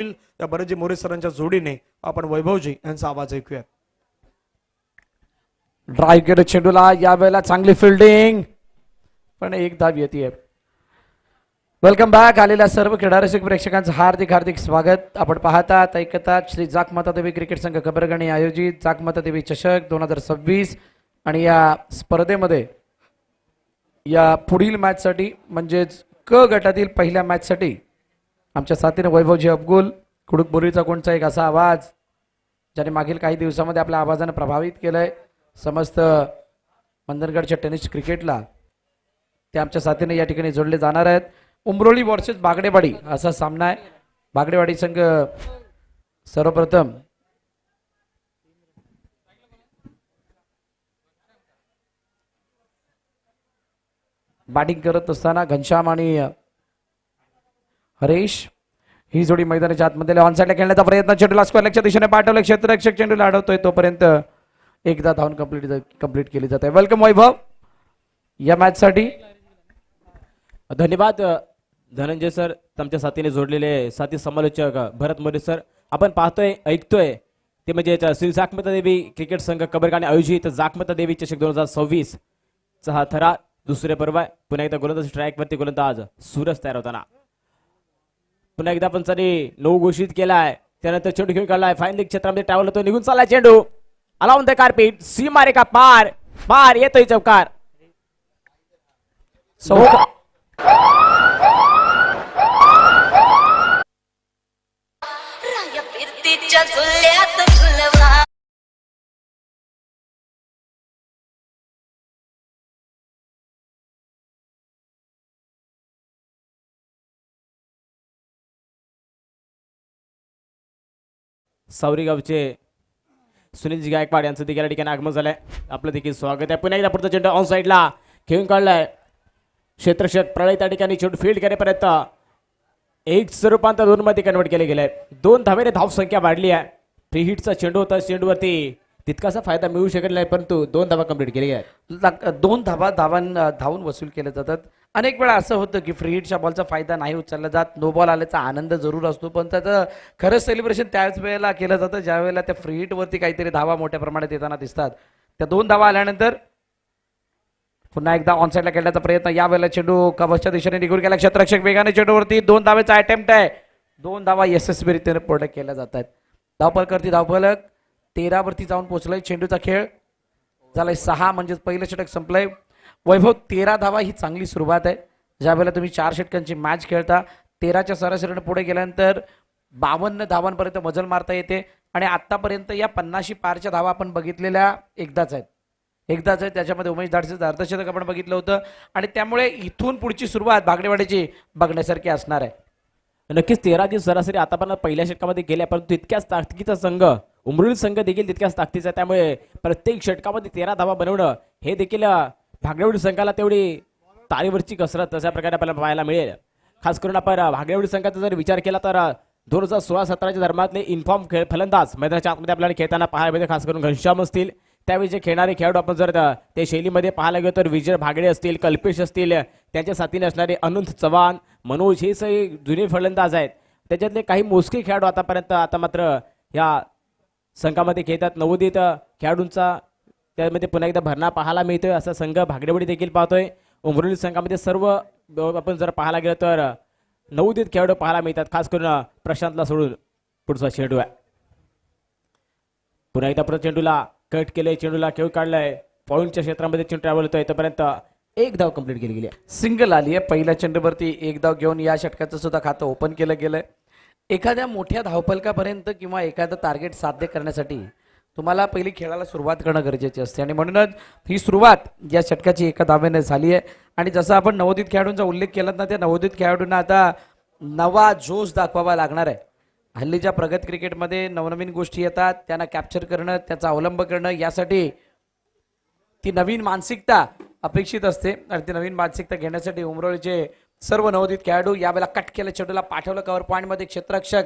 त्या बरेजी मोरे सरांच्या जोडीने आपण वैभवजी यांचा आवाज ऐकूया. ड्राईव्ह केलं चेंडूला, यावेळेला चांगली फिल्डिंग, पण एक धाव येते. Welcome back. आलेल्या सर्व खेळाडू प्रेक्षकांचं हार्दिक हार्दिक स्वागत. आपण पाहतात ऐकतात श्री जागमाता देवी क्रिकेट संघ कबरगणी आयोजित जागमाता देवी चषक 2026 आणि या स्पर्धेमध्ये या पुढील मॅचसाठी म्हणजेच क गटातील पहिल्या मॅचसाठी आमच्या साथीने वैभवजी अफगुल कुडुकबोरीचा कोणचा एक असा आवाज ज्याने मागील काही दिवसामध्ये आपल्या आवाजाने प्रभावित केलंय समस्त मंदनगडच्या टेनिस क्रिकेटला, ते आमच्या साथीने या ठिकाणी जोडले जाणार आहेत. उमरोळी वर्सेस बागडेवाडी असा सामना आहे. बागडेवाडी संघ सर्वप्रथम बॅटिंग करत असताना घनश्याम आणि हरेश ही जोडी मैदानाच्या आतमध्ये ऑन साइडला खेळण्याचा प्रयत्न, चेंडूला स्क्वेअर लेगच्या दिशेने पाठवलं, क्षेत्ररक्षक चेंडूला अडवतोय तोपर्यंत एकदा धावून कंप्लीट केली जाते. वेलकम वैभव या मॅच साठी. धन्यवाद धनंजय सर, तुमच्या साथीने जोडलेले साथी समालोचक भरत मोरे सर. आपण पाहतोय ऐकतोय ते म्हणजे श्री जागमाता देवी क्रिकेट संघ कबरगाणी आयोजित जागमाता देवी चषक 2026 चा हा थरा दुसरे पर्व आहे. पुन्हा एकदा गोलंदाज स्ट्राईक वरती गोलंदाज सूरज तयार होताना पुन्हा एकदा पंचांनी 9 घोषित केलाय. त्यानंतर चेंडू घेऊन काढलाय, फाईन क्षेत्रामध्ये ट्रॅव्हल होतो, निघून चाललाय चेंडू अलाउन द कार्पेट, सीमा रेखा पार पार येतोय चौकार. सावरी गावचे सुनीलजी गायकवाड यांचं देखील या ठिकाणी आगमन झालंय. आपलं देखील स्वागत आहे. पुन्हा एकदा पुढचा चेंडू ऑन साईडला खेळून काढलाय, क्षेत्ररक्षक प्रळय त्या ठिकाणी चेंडू फील्ड करेपर्यंत एक स्वरूपांत 2 मध्ये कन्वर्ट केले गेले. 2 धावेने धाव संख्या वाढली आहे. फ्री हिटचा चेंडू होता, चेंडूवरती तितकासा फायदा मिळू शकत नाही, परंतु 2 धावा कंप्लीट केली आहे. 2 धावून वसूल केले जातात. अनेक वेळा असं होतं की फ्री हिटच्या बॉलचा फायदा नाही उचलला जात, नो बॉल आल्याचा आनंद जरूर असतो, पण त्याचं खरं सेलिब्रेशन त्याच वेळेला केलं जातं ज्या वेळेला त्या फ्री हिट वरती काहीतरी धावा मोठ्या प्रमाणात येताना दिसतात. त्या 2 धावा आल्यानंतर पुन्हा एकदा ऑन साइडला खेळण्याचा प्रयत्न, यावेळेला चेंडू कव्हरच्या दिशेने निघून गेला, क्षेत्ररक्षक वेगाने चेंडूवरती 2 धावेचा अटेम्प्ट आहे. 2 धावा यशस्वीरित्याने पूर्ण केल्या जातात. धावफलकावरती धावफलक 13 वरती जाऊन पोहोचलाय. चेंडूचा खेळ झालाय 6 म्हणजे पहिलं षटक संपलंय. वैभव 13 धावा ही चांगली सुरुवात आहे. ज्या वेळेला तुम्ही 4 षटकांची मॅच खेळता 13च्या सरासरीने पुढे गेल्यानंतर 52 धावांपर्यंत मजल मारता येते आणि आतापर्यंत या 50 पारच्या धावा आपण बघितलेल्या एकदाच आहेत. त्याच्यामध्ये उमेश धाडसेचं अर्धशतक आपण बघितलं होतं आणि त्यामुळे इथून पुढची सुरुवात बागडेवाडीची बघण्यासारखी असणार आहे. नक्कीच 13 दिवस सरासरी आतापर्यंत पहिल्या षटकामध्ये गेल्या, परंतु तितक्याच ताकदीचा संघ उमरोळी संघ देखील तितक्याच ताकदीचा आहे. त्यामुळे प्रत्येक षटकामध्ये 13 धावा बनवणं हे देखील भागडेवाडी संघाला तेवढी तारेवरची कसरत तशा प्रकारे आपल्याला पाहायला मिळेल. खास करून आपण भागडेवाडी संघाचा जर विचार केला तर 2016-17च्या दरम्यानले इन्फॉर्म फलंदाज मैदानाच्या आतमध्ये आपल्याला खेळताना पाहायला मिळते. खास करून घनश्याम असतील, त्यावेळी जे खेळणारे खेळाडू आपण जर ते शैलीमध्ये पाहायला गेलो तर विजय भागडे असतील, कल्पेश असतील, त्यांच्या साथीने असणारे अनंत चव्हाण, मनोज हे सगळे जुने फलंदाज आहेत. त्याच्यातले काही मोजके खेळाडू आतापर्यंत आता मात्र या संघामध्ये खेळतात. नवोदित खेळाडूंचा त्यामध्ये पुन्हा एकदा भरणा पाहायला मिळतोय. असा संघ भागडेवाडी देखील पाहतोय. उमरोली संघामध्ये सर्व आपण जर पाहायला गेलो तर नवोदित खेळाडू पाहायला मिळतात. खास करून प्रशांतला सोडून पुढचा चेंडू आहे. पुन्हा एकदा परत चेंडूला कट केलंय, चेंडूला खेळ काढलाय, पॉईंटच्या क्षेत्रामध्ये चेंडू ट्रॅव्हल होतोय. तोपर्यंत 1 धाव कंप्लीट केली गेली आहे. सिंगल आली आहे. पहिल्या चेंडूवरती 1 धाव घेऊन या षटकाचं सुद्धा खातं ओपन केलं गेलंय. एखाद्या मोठ्या धावफलकापर्यंत किंवा एखादं टार्गेट साध्य करण्यासाठी तुम्हाला पहिली खेळाला सुरुवात करणं गरजेचे असते आणि म्हणूनच ही सुरुवात या षटकाची 1 धावेने झाली आहे. आणि जसं आपण नवोदित खेळाडूंचा उल्लेख केला ना, त्या नवोदित खेळाडूंना आता नवा जोश दाखवावा लागणार आहे. हल्लीच्या प्रगत क्रिकेटमध्ये नवनवीन गोष्टी येतात, त्यांना कॅप्चर करणं, त्याचा अवलंब करणं, यासाठी ती नवीन मानसिकता अपेक्षित असते आणि ती नवीन मानसिकता घेण्यासाठी उमरोळीचे सर्व नवोदित खेळाडू यावेळेला कट केलं, चेंडूला पाठवलं कव्हर पॉईंटमध्ये, क्षेत्ररक्षक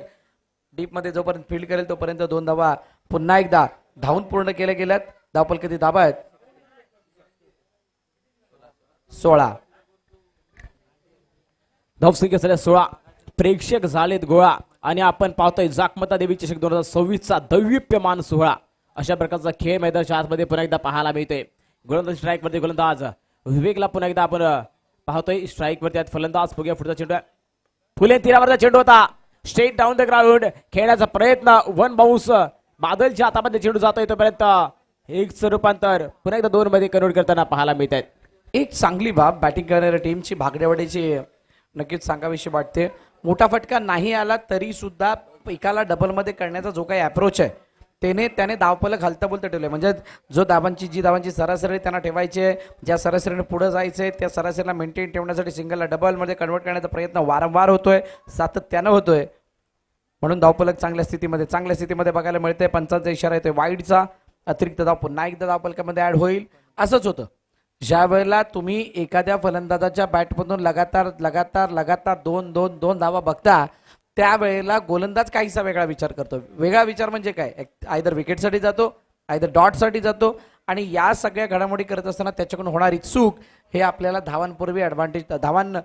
डीपमध्ये जोपर्यंत फील्ड करेल तोपर्यंत 2 धावा पुन्हा एकदा धावून पूर्ण केल्या गेल्यात. धावफल किती धावा आहेत? 16. धावसंख्या झाल्या 16. प्रेक्षक झालेत गोळा आणि आपण पाहतोय जाकमता देवी चषक 2026चा दैविप्यमान सोहळा. अशा प्रकारचा खेळ मैदानाच्या आतमध्ये पुन्हा एकदा पाहायला मिळतोय. गोलंदाज स्ट्राईक वरती गोलंदाज विवेकला पुन्हा एकदा आपण पाहतोय स्ट्राईक वरती आज फलंदाज बघूया पुढचा चेंडू फुले तीरावरचा चेंडू होता. स्ट्रेट डाऊन द ग्राउंड खेळण्याचा प्रयत्न वन बाउन्स बादलच्या हातामध्ये चेंडू जातोय तोपर्यंत एक रूपांतर पुन्हा एकदा 2 मध्ये कन्वर्ट करताना पाहायला मिळत आहेत. एक चांगली बाब बॅटिंग करणाऱ्या टीमची भागड्यावाडीची नक्कीच सांगावीशी वाटते. मोठा फटका नाही आला तरी सुद्धा एकाला डबलमध्ये करण्याचा जो काही अप्रोच आहे त्याने धावपलक हलता बोलता ठेवले. म्हणजे जो धावांची सरासरी त्यांना ठेवायची आहे, ज्या सरासरीने पुढे जायचंय त्या सरासरीला मेंटेन ठेवण्यासाठी सिंगलला डबलमध्ये कन्वर्ट करण्याचा प्रयत्न वारंवार होतोय, सातत्यानं होतोय. म्हणून धावपलक चांगल्या स्थितीमध्ये बघायला मिळते. पंचांचा इशारा येतोय वाईडचा. अतिरिक्त धाव पुन्हा एकदा धावपलकामध्ये ऍड होईल. असंच होतं ज्या वेळेला तुम्ही एखाद्या फलंदाजाच्या बॅटमधून लगातार दोन धावा बघता त्यावेळेला गोलंदाज काहीसा वेगळा विचार करतो. वेगळा विचार म्हणजे काय, आयदर विकेटसाठी जातो, आयदर डॉटसाठी जातो. आणि या सगळ्या घडामोडी करत असताना त्याच्याकडून होणारी चूक हे आपल्याला धावांपूर्वी धावांच्या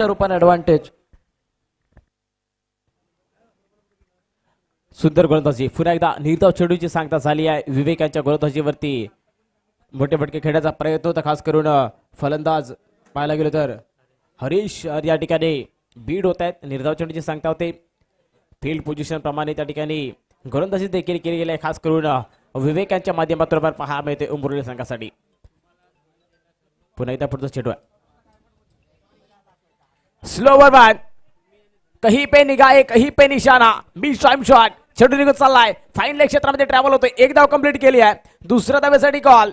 रूपाने ऍडव्हान्टेज. सुंदर गोलंदाजी पुन्हा एकदा निर्धाव चेंडूची सांगता झाली आहे. विवेकांच्या गोलंदाजीवरती मोठे फटके खेळण्याचा प्रयत्न होता. खास करून फलंदाज पाहायला गेलो तर हरीश या ठिकाणी बीड होत आहेत. निर्धाव चेंडूची सांगता होते. फील्ड पोझिशन प्रमाणे त्या ठिकाणी गोलंदाजी देखील केली गेली आहे. खास करून विवेकांच्या माध्यमातून पाहायला मिळते उंबरवली संघासाठी. पुन्हा एकदा पुढचा चेंडू आहे स्लोवर वन कहीं पे निगाहे कहीं पे निशाणा मिड टाइम शॉट. चेंडू निघून चाललाय फाईन लेग क्षेत्रामध्ये ट्रॅव्हल होतोय. एक धाव कंप्लीट केली आहे. दुसऱ्या धावेसाठी कॉल.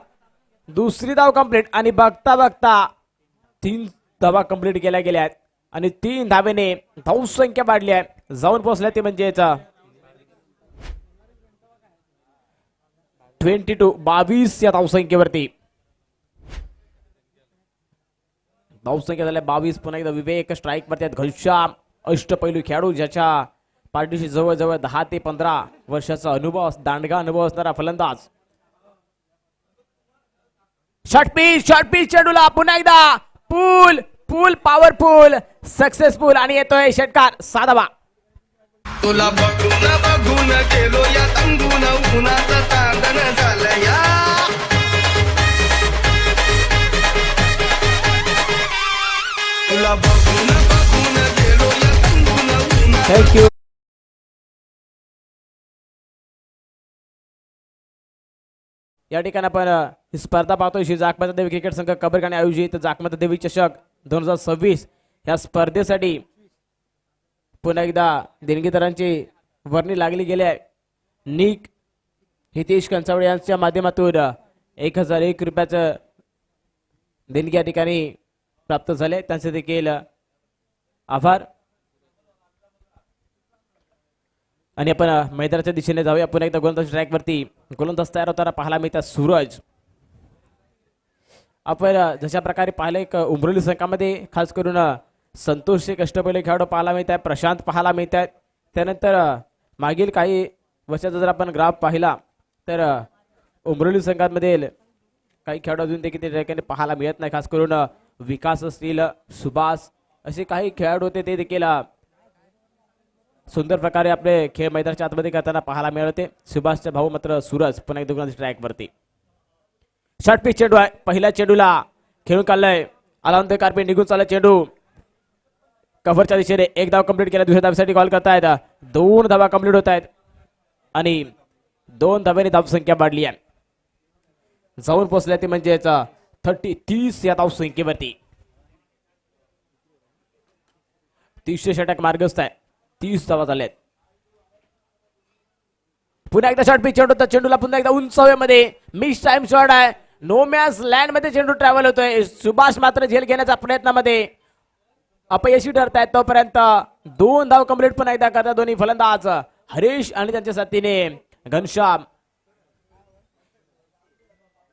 दुसरी धाव कंप्लीट आणि बघता 3 धावा कंप्लीट केल्या गेल्या आहेत आणि 3 धावेने धावसंख्या वाढली आहे. जाऊन पोहोचल्या ते म्हणजे 22 या धावसंख्येवरती. धावसंख्या झाल्या 22. पुन्हा एकदा विवेक स्ट्राईक वरती आहेत. घनश्याम अष्टपैलू खेळाडू ज्याच्या पाठीशी जवळजवळ 10 ते 15 वर्षाचा अनुभव दांडगा अनुभव असणारा फलंदाज. शॉर्ट पिच चेंडूला पुन्हा एकदा पूल पॉवरफुल सक्सेसफुल आणि येतोय षटकार 6 धावा. तुला बघून गेलो या तंगून उन्हाचं तांदण झालं या. तुला बघून गेलो या तंगून उन्हाचं. थँक्यू. या ठिकाणी आपण ही स्पर्धा पाहतोय. श्री जाकमाता देवी क्रिकेट संघ कबरखाने आयोजित जाकमाता देवी चषक 2026 या स्पर्धेसाठी पुन्हा एकदा देणगीदारांची वर्णी लागली गेली आहे. निक हितेश कंचावळे यांच्या माध्यमातून 1001 रुपयाचं देणगी या ठिकाणी प्राप्त झाले. त्यांचे देखील आभार. आणि आपण मैदानाच्या दिशेने जाऊया. पुन्हा एकदा गोलंदाज ट्रॅक वरती गोलंदाज तयार होताना पाहायला मिळतात सूरज. आपण जशा प्रकारे पाहिलं एक उमरोली संघामध्ये खास करून संतोषचे कष्टपैलू खेळाडू पाहायला मिळत आहे. प्रशांत पाहायला मिळत आहेत. त्यानंतर मागील काही वर्षाचा जर आपण ग्राफ पाहिला तर उमरोली संघांमधील काही खेळाडू अजून देखील त्या ठिकाणी पाहायला मिळत नाही. खास करून विकास असतील, सुभाष असे काही खेळाडू होते ते देखील सुंदर प्रकारे आपले खेळ मैदानाच्या आतमध्ये करताना पाहायला मिळते. सुभाषचा भाऊ मात्र सूरज पुन्हा एकदा ट्रॅक वरती. शॉर्ट पिच चेंडू आहे. पहिल्या चेंडूला खेळून काढलाय. अलाउन कार्पेट निघून चालला चेंडू कव्हरच्या दिशेने. 1 धाव कंप्लीट केला. दुसऱ्या धावेसाठी कॉल करतायत. 2 धावा कंप्लीट होत आहेत आणि 2 धावेने धावसंख्या वाढली आहे. जाऊन पोहोचल्या ते म्हणजे 30 या धावसंख्येवरती. 30 षटक मार्गस्थ आहे. 30 धावा झाल्यात. पुन्हा एकदा शॉर्ट पिच चेंडू. चेंडूला पुन्हा एकदा उंच हवेमध्ये मिस टाइम शॉट आहे. नो मॅन्स लँड मध्ये चेंडू ट्रॅव्हल होतोय. सुभाष मात्र झेल घेण्याच्या प्रयत्नामध्ये अपयशी ठरतायत. तोपर्यंत 2 धाव कंप्लीट पुन्हा एकदा करतात दोन्ही फलंदाज हरीश आणि त्यांच्या साथीने घनश्याम.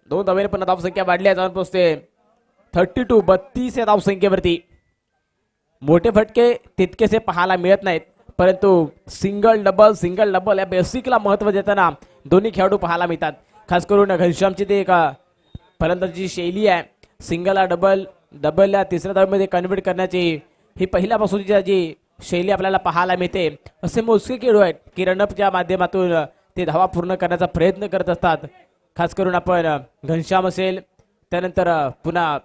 2 धावेने पुन्हा धावसंख्या वाढली आहे. जाऊन पोहोचते 32 या धावसंख्येवरती. मोठे फटके तितकेसे पाहायला मिळत नाहीत परंतु सिंगल डबल या बेसिकला महत्व देताना दोन्ही खेळाडू पाहायला मिळतात. खास करून घनश्यामची ते एक फलंदाजीची शैली आहे. सिंगलला डबल या तिसऱ्या धावेमध्ये कन्वर्ट करण्याची ही पहिल्यापासूनची जी शैली आपल्याला पाहायला मिळते. असे मोजके खेळाडू आहेत की रनअपच्या माध्यमातून ते धावा पूर्ण करण्याचा प्रयत्न करत असतात. खास करून आपण घनश्याम असेल, त्यानंतर पुन्हा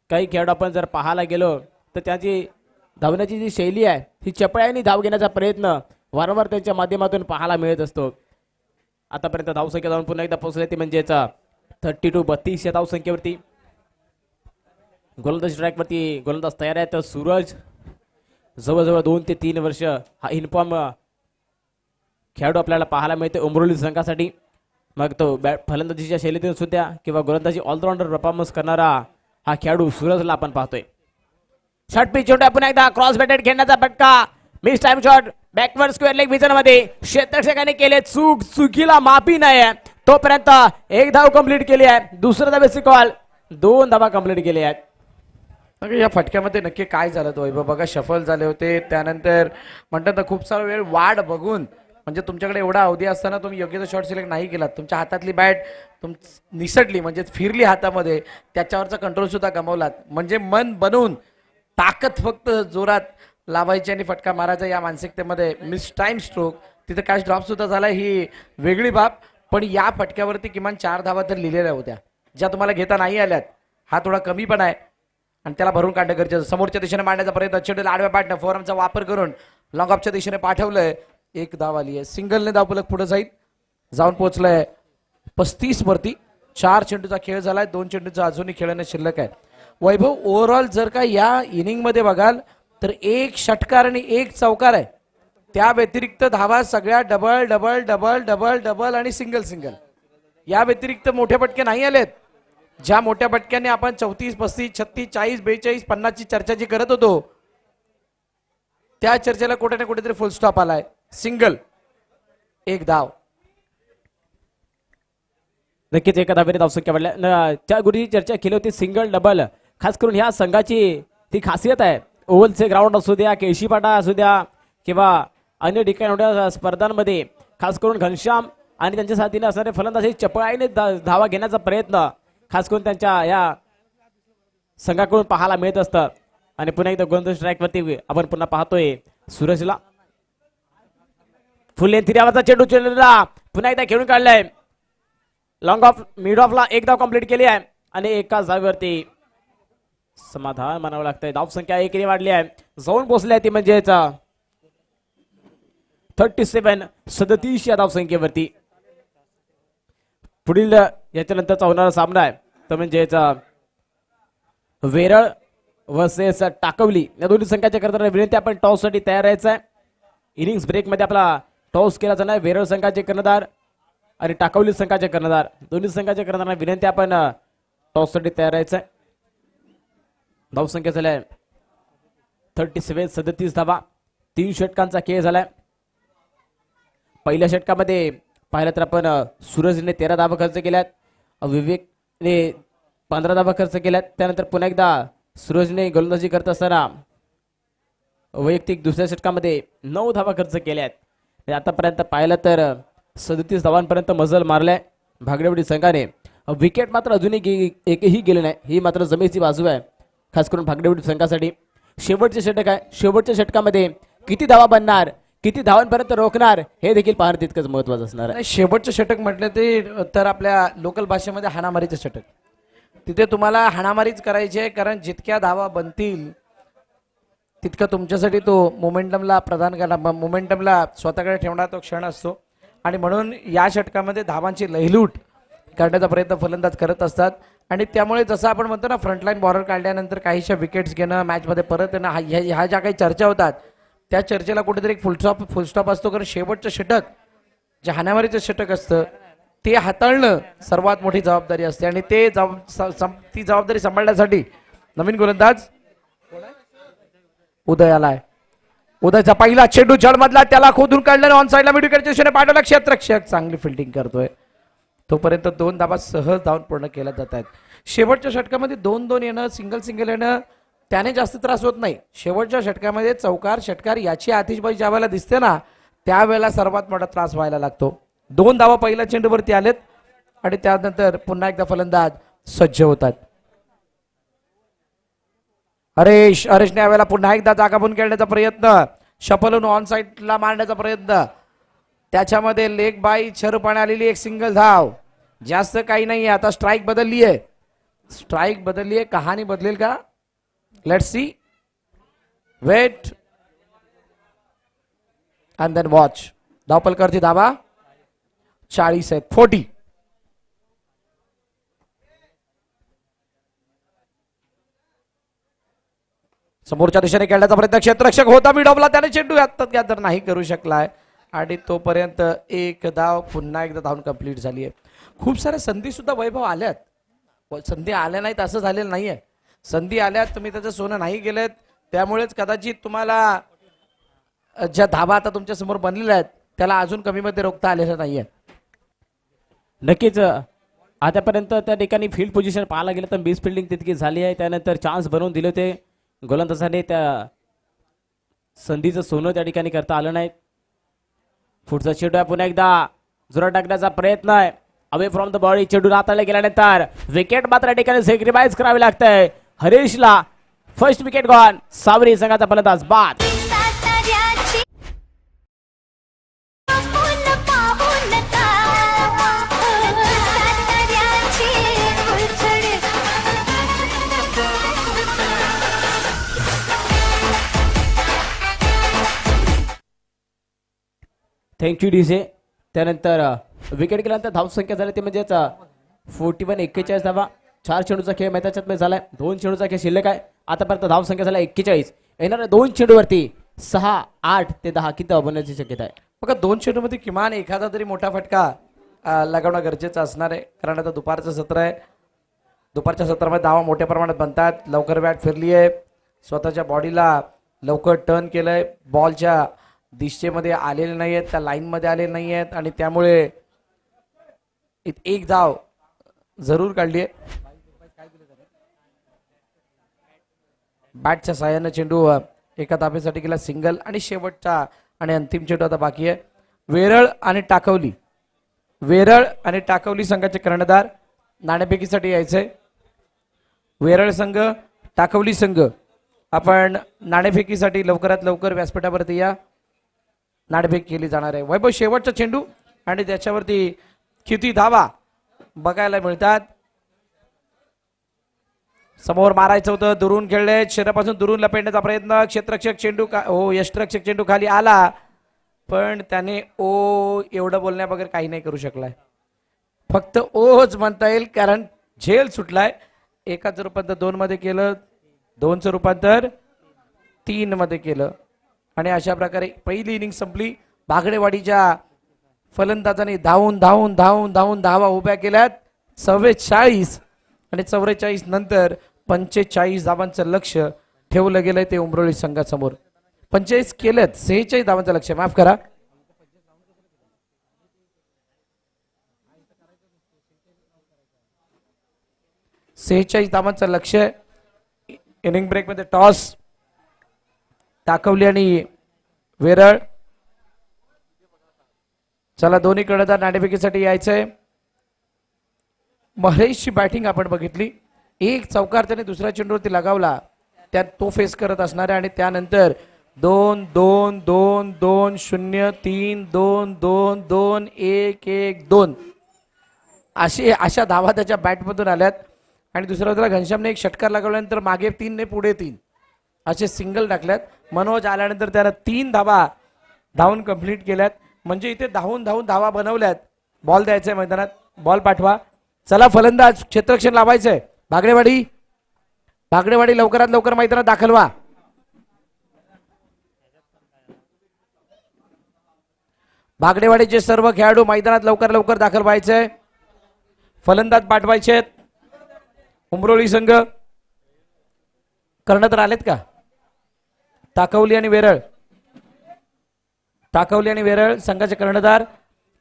काही खेळाडू आपण जर पाहायला गेलो तर त्याची धावण्याची जी शैली आहे ही चपळाईने धाव घेण्याचा प्रयत्न वारंवार त्यांच्या माध्यमातून पाहायला मिळत असतो. आतापर्यंत धावसंख्या जाऊन पुन्हा एकदा पोहोचले ती म्हणजेच 32 या धावसंख्येवरती. गोलंदाज स्ट्राईकवरती गोलंदाज तयार आहे. तर सूरज जवळजवळ 2 ते 3 वर्ष हा इन्फॉर्म खेळाडू आपल्याला पाहायला मिळते उमरोली संघासाठी. मग तो फलंदाजीच्या शैलीतून सुद्धा किंवा गोलंदाजी ऑलराऊंडर परफॉर्मन्स करणारा हा खेळाडू सूरजला आपण पाहतोय. शॉर्ट पिच चेंडू पुन्हा एकदा क्रॉस बॅटेड खेळण्याचा फटका. Miss time shot backward square leg vision मध्ये क्षेत्ररक्षकाने केले चुकीला माफी नाही आहे. तोपर्यंत एक धाव कंप्लीट केली आहे. दुसरा धावेची कॉल, 2 धावा कंप्लीट केली आहेत. या फटक्यामध्ये नक्की काय झालं तो वैभव बघा, शफल झाले होते. त्यानंतर म्हणतात ना खूप सारा वेळ वाढ बघून, म्हणजे तुमच्याकडे एवढा अवधी असताना तुम्ही योग्य तो शॉट सिलेक्ट नाही केलात. तुमच्या हातातली बॅट निसटली म्हणजे फिरली हातामध्ये, त्याच्यावरचा कंट्रोल सुद्धा गमावलात. म्हणजे मन बनवून ताकद फक्त जोरात लावायची आणि फटका मारायचा या मानसिकतेमध्ये मिस टाइम स्ट्रोक, तिथे कॅच ड्रॉप सुद्धा झाला ही वेगळी बाब. पण या फटक्यावरती किमान 4 धावा तर लिहिलेल्या होत्या ज्या तुम्हाला घेता नाही आल्यात. हा थोडा कमी पण आहे आणि त्याला भरून काढणं गरजेचं. समोरच्या दिशेने मांडण्याचा प्रयत्न, चेंडूला आडव्या पाडणं, फोरमचा वापर करून लॉंग ऑफच्या दिशेने पाठवलंय. 1 धाव आली आहे. सिंगलने धावफलक पुढे जाऊन पोहोचलंय 35 वरती. 4 चेंडूचा खेळ झालाय, 2 चेंडूचा अजूनही खेळणं शिल्लक आहे. वैभव ओव्हरऑल जर का या इनिंग मध्ये बघाल तर 1 षटकार आणि 1 चौकार आहे. त्या व्यतिरिक्त धावा सगळ्या double double double double double आणि सिंगल सिंगल. या व्यतिरिक्त मोठे फटके नाही आलेत. ज्या मोठ्या फटक्याने आपण 34, 35, 36, 40, 42, 50 ची चर्चा जी करत होतो त्या चर्चेला कुठे ना कुठेतरी फुल स्टॉप आलाय. सिंगल, 1 धाव. नक्कीच एका धावेने धावसंख्या वाढल्या. त्या गोष्टीची चर्चा केली होती सिंगल डबल. खास करून ह्या संघाची ती खासियत आहे. ओव्हलचे ग्राउंड असू द्या, केळशीपाटा असू द्या किंवा अन्य ठिकाणी होत्या स्पर्धांमध्ये खास करून घनश्याम आणि त्यांच्या साथीने असणारे फलंदाज चपळाईने धावा घेण्याचा प्रयत्न खास करून त्यांच्या या संघाकडून पाहायला मिळत असतं. आणि पुन्हा एकदा गोलंदाज स्ट्राईकवरती आपण पुन्हा पाहतोय सूरजला. फुल लेंथ आवाजा चेंडू चेंडूला पुन्हा एकदा खेळून काढलाय. लॉंग ऑफ मिड ऑफला 1 धाव कंप्लीट केली आहे आणि एकाच धावेवरती समाधान मानावं लागतंय. धाव संख्या 1 ने वाढली आहे, जाऊन पोहोचली ती म्हणजेच 37 या धाव संख्येवरती. पुढील याच्यानंतरचा होणारा सामना आहे तो म्हणजेच वेरळ वर्सेस टाकवली. या दोन्ही संघाच्या करताना विनंती आपण टॉस साठी तयार राहायचं आहे. इनिंग्स ब्रेक मध्ये आपला टॉस केला जाणार. वेरळ संघाचे कर्णधार आणि टाकवली संघाचे कर्णधार दोन्ही संघाच्या कर्णधारांना विनंती आपण टॉस साठी तयार राहायचं आहे. धावसंख्या झाल्या 37 धावा. 3 षटकांचा खेळ झालाय. पहिल्या षटकामध्ये पाहिलं तर आपण सूरजने 13 धावा खर्च केल्यात, विवेकने 15 धावा खर्च केल्यात. त्यानंतर पुन्हा एकदा सूरजने गोलंदाजी करत असताना वैयक्तिक दुसऱ्या षटकामध्ये 9 धावा खर्च केल्यात. आतापर्यंत पाहिलं तर 37 धावांपर्यंत मजल मारलाय भागडेवाडी संघाने. विकेट मात्र अजूनही एकही गेले नाही, ही मात्र जमेची बाजू आहे खास करून भागडेवाडी संघासाठी. शेवटचे षटक आहे. शेवटच्या षटकामध्ये किती धावा बनणार, किती धावांपर्यंत रोखणार हे देखील पाहणं तितकंच महत्वाचं असणार आहे. शेवटचं षटक म्हटलं ते तर आपल्या लोकल भाषेमध्ये हाणामारीचं षटक. तिथे तुम्हाला हाणामारीच करायची आहे, कारण जितक्या धावा बनतील तितका तुमच्यासाठी तो मोमेंटमला प्रदान करा, मोमेंटमला स्वतःकडे ठेवणार तो क्षण असतो. आणि म्हणून या षटकामध्ये धावांची लयलूट करण्याचा प्रयत्न फलंदाज करत असतात. आणि त्यामुळे जसं आपण म्हणतो ना फ्रंटलाईन बॉलर काढल्यानंतर काहीशा विकेट्स घेणं, मॅचमध्ये परत येणं, ह्या ज्या काही चर्चा होतात त्या चर्चेला कुठेतरी एक फुलस्टॉप असतो. कारण शेवटचं षटक जे हाणामारीचं षटक असतं ते हाताळणं सर्वात मोठी जबाबदारी असते. आणि ते ती जबाबदारी सांभाळण्यासाठी नवीन गोलंदाज उदय आलाय. उदयचा पहिला चेंडू जडमधला, त्याला खोदून काढलं, ऑन साईडला मिड विकेटच्या दिशेने पाठवला. क्षेत्ररक्षक चांगली फिल्डिंग करतोय. तोपर्यंत 2 धावा सहज धावून पूर्ण केल्या जात आहेत. शेवटच्या षटकामध्ये 2-2 येणं, सिंगल येणं त्याने जास्त त्रास होत नाही. शेवटच्या षटकामध्ये चौकार षटकार याची आतिषबाजी ज्या वेळेला दिसते ना त्यावेळेला सर्वात मोठा त्रास व्हायला लागतो. 2 धावा पहिल्या चेंडूवरती आलेत आणि त्यानंतर पुन्हा एकदा फलंदाज सज्ज होतात. हरेशने यावेळेला पुन्हा एकदा जागाबून खेळण्याचा प्रयत्न, शफलून ऑन साईडला मारण्याचा प्रयत्न, त्याच्यामध्ये लेग बाय छरपणे आलेली एक सिंगल धाव. जास्त काही नाही. आता स्ट्राईक बदलली आहे, कहाणी बदलेल का? Let's see, wait and then watch. धावपलकरची धावा 40 आहेत, 40. समोरच्या दिशेने खेळण्याचा प्रयत्न, क्षेत्ररक्षक होता मिडॉपला, त्याने चेंडू आत्ताच गॅदर नाही करू शकलाय आणि तोपर्यंत एक धाव. पुन्हा एकदा धावून कंप्लीट झाली आहे. खूप साऱ्या संधी सुद्धा वैभव आल्यात. संधी आल्या नाहीत असं झालेलं नाहीये. संधी आल्यात, तुम्ही त्याचं सोनं नाही केलेत, त्यामुळेच कदाचित तुम्हाला ज्या धावा आता तुमच्या समोर बनलेल्या आहेत त्याला अजून कमी मध्ये रोखता आलेलं नाहीये. नक्कीच आतापर्यंत त्या ठिकाणी फील्ड पोझिशन पाहायला गेलं तर बेस फिल्डिंग तितकी झाली आहे. त्यानंतर चान्स बनवून दिले होते गोलंदाजाने, त्या संधीचं सोनं त्या ठिकाणी करता आलं नाही. पुढचा चेंडू आहे, पुन्हा एकदा जोरात टाकण्याचा प्रयत्न आहे. अवे फ्रॉम द बॉडी चेंडू हाताळला गेल्यानंतर विकेट मात्र या ठिकाणी सॅक्रिफाईस करावी लागतंय हरीशला. First wicket gone. सावरी संघाचा फलंदाज बाद. Thank you DJ. त्यानंतर विकेट गेल्यानंतर धावसंख्या झाली ते म्हणजेच 41, 41 धावा. 4 चेंडूचा खेळ मैदानात झालाय. 2 चेंडूचा खेळ शिल्लक आहे. आतापर्यंत धावसंख्या झाला 41. येणाऱ्या 2 चेंडूवरती 6, 8 ते 10 किती धावा बनण्याची शक्यता आहे. बघा 2 चेंडूमध्ये किमान एखादा तरी मोठा फटका लगावणं गरजेचं असणार आहे, कारण आता दुपारचं सत्र आहे. दुपारच्या सत्रामध्ये धावा मोठ्या प्रमाणात बनतात. लवकर बॅट फिरली आहे, स्वतःच्या बॉडीला लवकर टर्न केलंय, बॉलच्या दिशेमध्ये आलेले नाही आहेत, त्या लाईनमध्ये आलेले नाही आहेत आणि त्यामुळे एक धाव जरूर काढली आहे. बॅटच्या साह्यानं चेंडू एका धाब्यासाठी गेला सिंगल आणि शेवटचा आणि अंतिम चेंडू आता बाकी आहे. वेरळ आणि टाकवली संघाचे कर्णधार नाणेफेकीसाठी यायचंय. वेरळ संघ, टाकवली संघ, आपण नाणेफेकीसाठी लवकरात लवकर व्यासपीठावरती या. नाणेफेक केली जाणार आहे. वैभव शेवटचा चेंडू आणि त्याच्यावरती किती धावा बघायला मिळतात. समोर मारायचं होतं, दुरून खेळले, शरीरापासून दुरून लपेटण्याचा प्रयत्न. क्षेत्ररक्षक चेंडू यष्टरक्षक चेंडू खाली आला, पण त्याने एवढं बोलण्याबगैर काही नाही करू शकलाय. फक्त ओच म्हणता येईल, कारण झेल सुटलाय. एकाचं रूपांतर 2 मध्ये केलं, 2चं रूपांतर 3 मध्ये केलं आणि अशा प्रकारे पहिली इनिंग संपली. बागडेवाडीच्या फलंदाजाने धावून धावून धावून धावून धावा उभ्या केल्यात 44 आणि 44 नंतर 45 धावांचं लक्ष ठेवलं गेलंय ते उमरोळी संघासमोर. 45 केलेत, 46 धावांचं लक्ष, माफ करा. सेहेचाळीस धावांचं लक्ष. इनिंग ब्रेक मध्ये टॉस टाकवली आणि वेरळ. चला दोन्ही कर्णधार नाणेफेकीसाठी यायचंय. महेशची बॅटिंग आपण बघितली. एक चौकार त्याने दुसऱ्या चेंडूवरती लगावला, त्यात तो फेस करत असणार आहे आणि त्यानंतर 2 2 2 2 0 3 2 2 2 1 1 2 अशा धावा त्याच्या बॅटमधून आल्यात आणि दुसऱ्या बाजूला घनश्यामने एक षटकार लगावल्यानंतर मागे 3 ने पुढे 3 असे सिंगल टाकल्यात. मनोज आल्यानंतर त्याला 3 धावा धावून कंप्लीट केल्यात. म्हणजे इथे धावून धावून धावा बनवल्यात. बॉल द्यायचा आहे मैदानात, बॉल पाठवा. चला फलंदाज क्षेत्ररक्षण लावायचंय. भागडेवाडी लवकरात लवकर मैदानात दाखल व्हा. भागडेवाडीचे सर्व खेळाडू मैदानात लवकर लवकर दाखल व्हायचंय. फलंदाज पाठवायचे आहेत. उमरोळी संघ कर्णधार आलेत का? टाकवली आणि वेरळ संघाचे कर्णधार,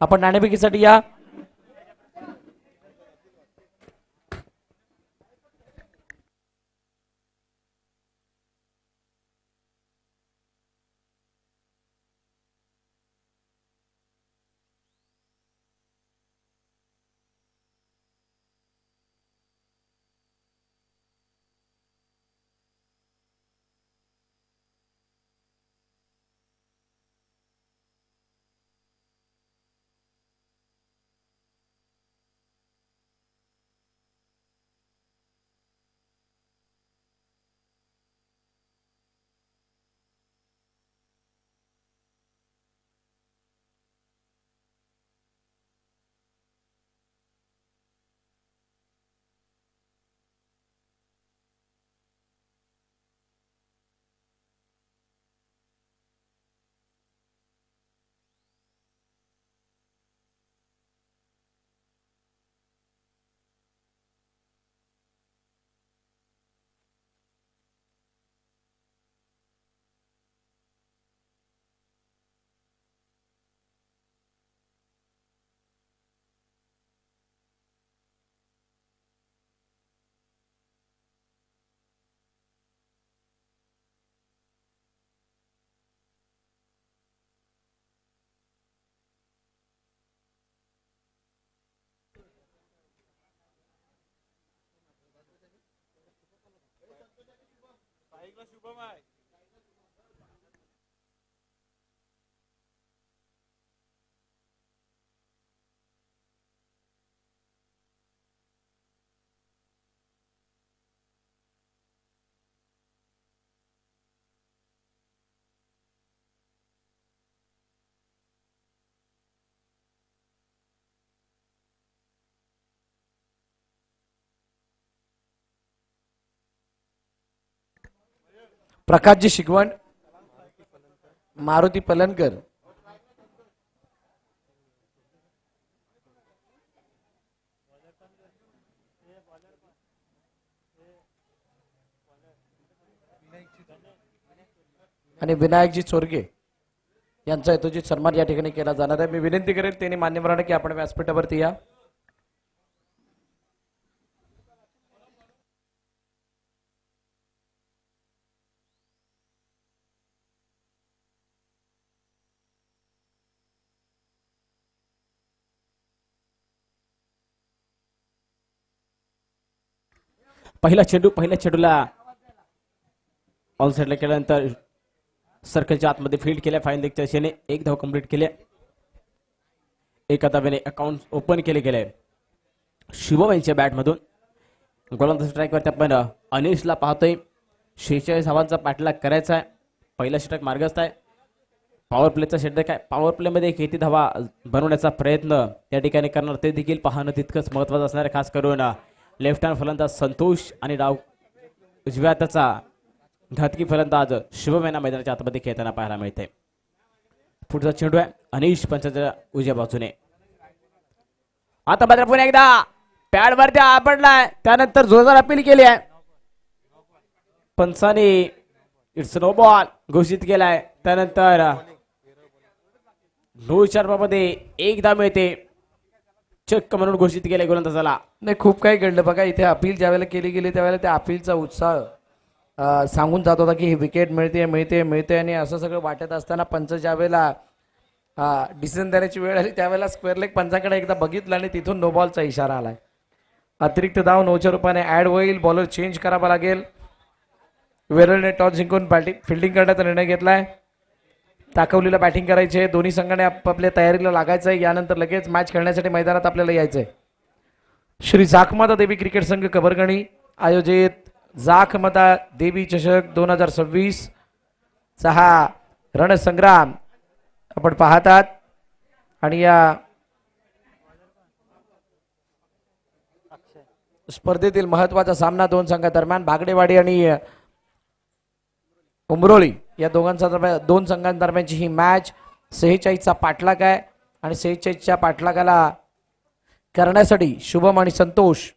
आपण नाणेफेकीसाठी या. प्रकाशजी शिकवण, मारुती पलनकर, आणि विनायकजी चोरगे यांचा यथोचित सन्मान या ठिकाणी केला जाणार आहे. मी विनंती करेल त्यांनी मान्यवरांना की आपण व्यासपीठावरती या. पहिल्या चेंडूला ऑन साईडला केल्यानंतर सर्कलच्या आतमध्ये फील्ड केल्या. फाईन लेगच्या दिशेने एक धाव कंप्लीट केले. एका धावेने अकाउंट ओपन केले गेले शिवम यांच्या बॅटमधून. गोलंदाज स्ट्राईकवरती आपण अनिशला पाहतोय. 46 धावांचा पाठलाग करायचा आहे. पहिला षटक मार्गस्थ आहे. पॉवर प्लेचा षटक आहे. पॉवर प्लेमध्ये किती धावा बनवण्याचा प्रयत्न त्या ठिकाणी करणार ते देखील पाहणं तितकंच महत्वाचं असणार आहे. खास करून लेफ्ट हँड फलंदाज संतोष आणि डाव उजव्या हाताचा घातकी फलंदाज शिवम यांना मैदानाच्या आतमध्ये खेळताना पाहायला मिळते. पुढचा चेंडू आहे अनिश पंचाच्या उजव्या बाजूने. आता मात्र पुन्हा एकदा पॅडवरती आपडलाय. त्यानंतर जोरदार अपील केली आहे. पंचाने इट्स नो बॉल घोषित केलाय. त्यानंतर नो मध्ये एक धाव मिळते. चक्क म्हणून घोषित केले गोलंदाजाला. नाही, खूप काही घडलं बघा इथे. अपील ज्यावेळेला केली गेली त्यावेळेला त्या अपीलचा उत्साह सांगून जात होता की ही विकेट मिळते आणि असं सगळं वाटत असताना पंच ज्यावेळेला डिसिजन देण्याची वेळ आली त्यावेळेला स्क्वेअर लेग पंचाकडे एकदा बघितलं आणि तिथून नो बॉलचा इशारा आलाय. अतिरिक्त धाव 9च्या रूपाने ऍड होईल. बॉलर चेंज करावा लागेल. वेरलने टॉस जिंकून फिल्डिंग करण्याचा निर्णय घेतलाय. ताकवलीला बॅटिंग करायची आहे. दोन्ही संघाने आपापल्या तयारीला लागायचं आहे. यानंतर लगेच मॅच खेळण्यासाठी मैदानात आपल्याला यायचंय. श्री जाखमाता देवी क्रिकेट संघ कबरगणी आयोजित जाखमाता देवी चषक 2026 चा हा रणसंग्राम आपण पाहतात. आणि या स्पर्धेतील महत्वाचा सामना दोन संघादरम्यान भागडेवाडी आणि उमरोळी या दोन संघांदरम्यानची ही मॅच 46चा पाठलाग आहे. आणि 46च्या पाठलागाला करण्यासाठी शुभम आणि संतोष